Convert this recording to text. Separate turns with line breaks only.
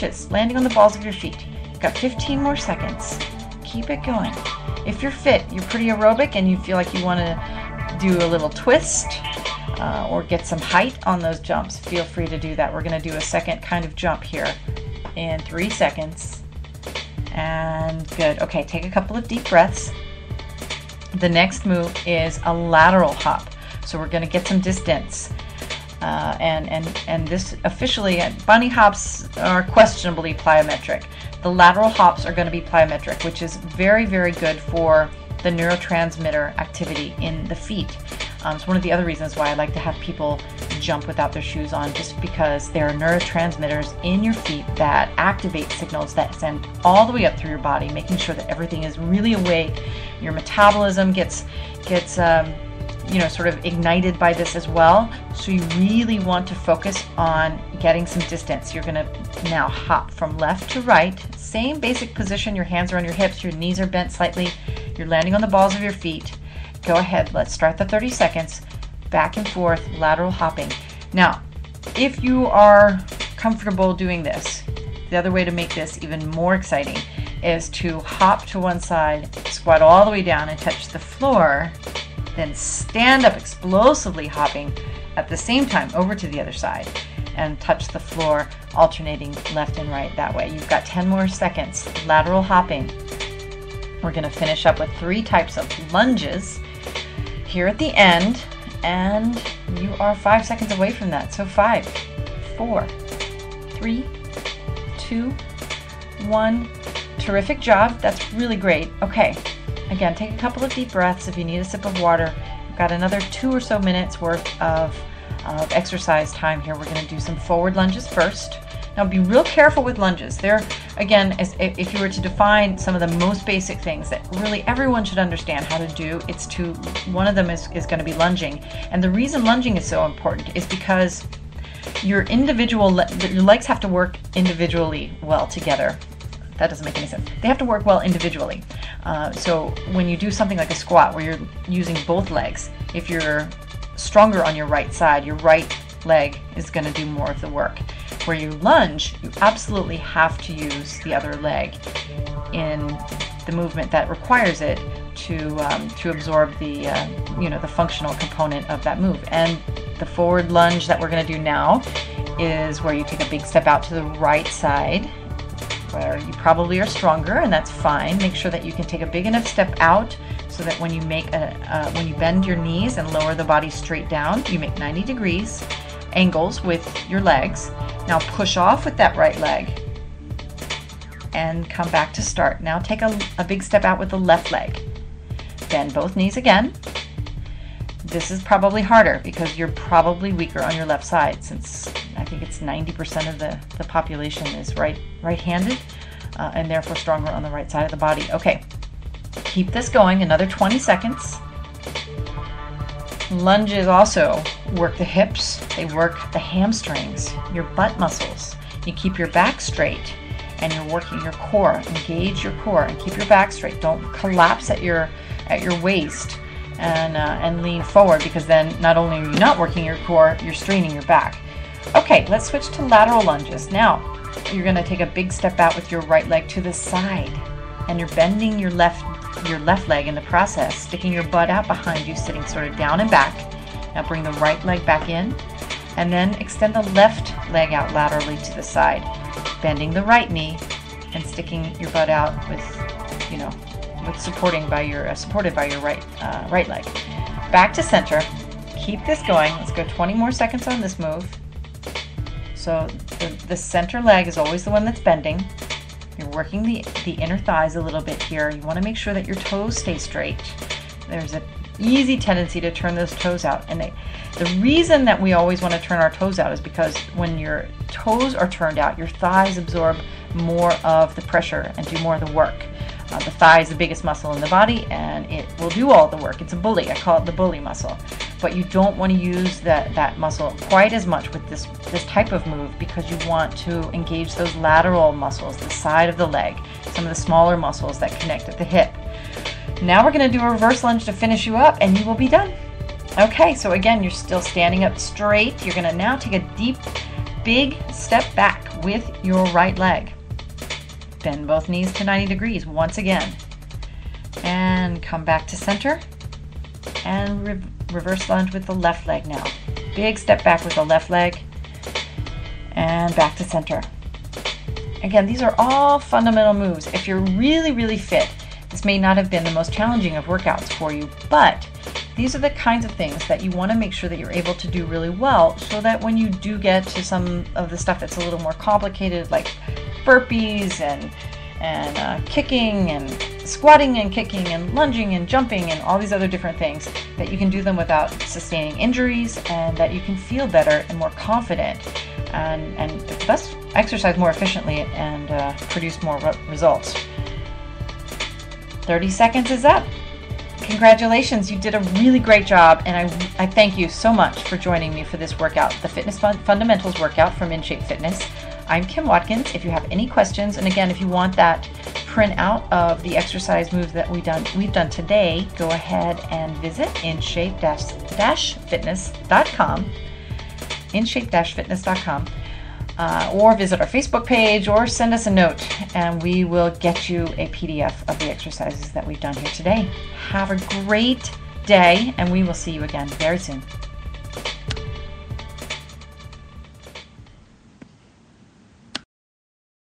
inches, landing on the balls of your feet. You've got 15 more seconds. Keep it going. If you're fit, you're pretty aerobic, and you feel like you want to do a little twist or get some height on those jumps, feel free to do that. We're going to do a second kind of jump here in 3 seconds. And good. Okay, take a couple of deep breaths. The next move is a lateral hop. So we're going to get some distance. And this officially, bunny hops are questionably plyometric. The lateral hops are going to be plyometric, which is very, very good for the neurotransmitter activity in the feet. It's one of the other reasons why I like to have people jump without their shoes on, just because there are neurotransmitters in your feet that activate signals that send all the way up through your body, making sure that everything is really awake. Your metabolism gets sort of ignited by this as well. So you really want to focus on getting some distance. You're going to now hop from left to right. Same basic position. Your hands are on your hips. Your knees are bent slightly. You're landing on the balls of your feet. Go ahead. Let's start the 30 seconds. Back and forth, lateral hopping. Now, if you are comfortable doing this, the other way to make this even more exciting is to hop to one side, squat all the way down and touch the floor, then stand up explosively hopping at the same time over to the other side and touch the floor, alternating left and right that way. You've got 10 more seconds. Lateral hopping. We're going to finish up with 3 types of lunges here at the end, and you are 5 seconds away from that. So 5, 4, 3, 2, 1. Terrific job. That's really great. Okay. Again, take a couple of deep breaths. If you need a sip of water, we've got another 2 or so minutes worth of exercise time here. We're going to do some forward lunges first. Now be real careful with lunges. They're, again, if you were to define some of the most basic things that really everyone should understand how to do, one of them is going to be lunging. And the reason lunging is so important is because your legs have to work individually well together. That doesn't make any sense. They have to work well individually. So when you do something like a squat where you're using both legs, if you're stronger on your right side, your right leg is going to do more of the work. Where you lunge, you absolutely have to use the other leg in the movement that requires it to absorb the the functional component of that move. And the forward lunge that we're going to do now is where you take a big step out to the right side, where you probably are stronger, and that's fine. Make sure that you can take a big enough step out so that when you when you bend your knees and lower the body straight down, you make 90 degrees angles with your legs. Now push off with that right leg and come back to start. Now take a big step out with the left leg. Bend both knees again. This is probably harder because you're probably weaker on your left side, since I think it's 90% of the population is right-handed and therefore stronger on the right side of the body. Okay, keep this going, another 20 seconds. Lunges also work the hips, they work the hamstrings, your butt muscles. You keep your back straight and you're working your core. Engage your core and keep your back straight. Don't collapse at your waist and lean forward, because then not only are you not working your core, you're straining your back. Okay, let's switch to lateral lunges. Now, you're going to take a big step out with your right leg to the side, and you're bending your left leg in the process, sticking your butt out behind you, sitting sort of down and back. Now bring the right leg back in, and then extend the left leg out laterally to the side, bending the right knee and sticking your butt out supported by your right leg. Back to center. Keep this going. Let's go 20 more seconds on this move. So the center leg is always the one that's bending. You're working the inner thighs a little bit here. You want to make sure that your toes stay straight. There's an easy tendency to turn those toes out. And the reason that we always want to turn our toes out is because when your toes are turned out, your thighs absorb more of the pressure and do more of the work. The thigh is the biggest muscle in the body, and it will do all the work. It's a bully. I call it the bully muscle. But you don't want to use that muscle quite as much with this type of move, because you want to engage those lateral muscles, the side of the leg, some of the smaller muscles that connect at the hip. Now we're going to do a reverse lunge to finish you up, and you will be done. Okay, so again, you're still standing up straight. You're going to now take a deep, big step back with your right leg. Bend both knees to 90 degrees once again. And come back to center. And reverse lunge with the left leg now. Big step back with the left leg. And back to center. Again, these are all fundamental moves. If you're really, really fit, this may not have been the most challenging of workouts for you, but these are the kinds of things that you want to make sure that you're able to do really well, so that when you do get to some of the stuff that's a little more complicated, like burpees and kicking and squatting and kicking and lunging and jumping and all these other different things, that you can do them without sustaining injuries, and that you can feel better and more confident and thus exercise more efficiently and produce more results. 30 seconds is up. Congratulations, you did a really great job, and I thank you so much for joining me for this workout, the Fitness Fundamentals workout from InShape Fitness. I'm Kim Watkins. If you have any questions, and again, if you want that printout of the exercise moves that we've done today, go ahead and visit InShape-Fitness.com, InShape-Fitness.com, or visit our Facebook page, or send us a note, and we will get you a PDF of the exercises that we've done here today. Have a great day, and we will see you again very soon.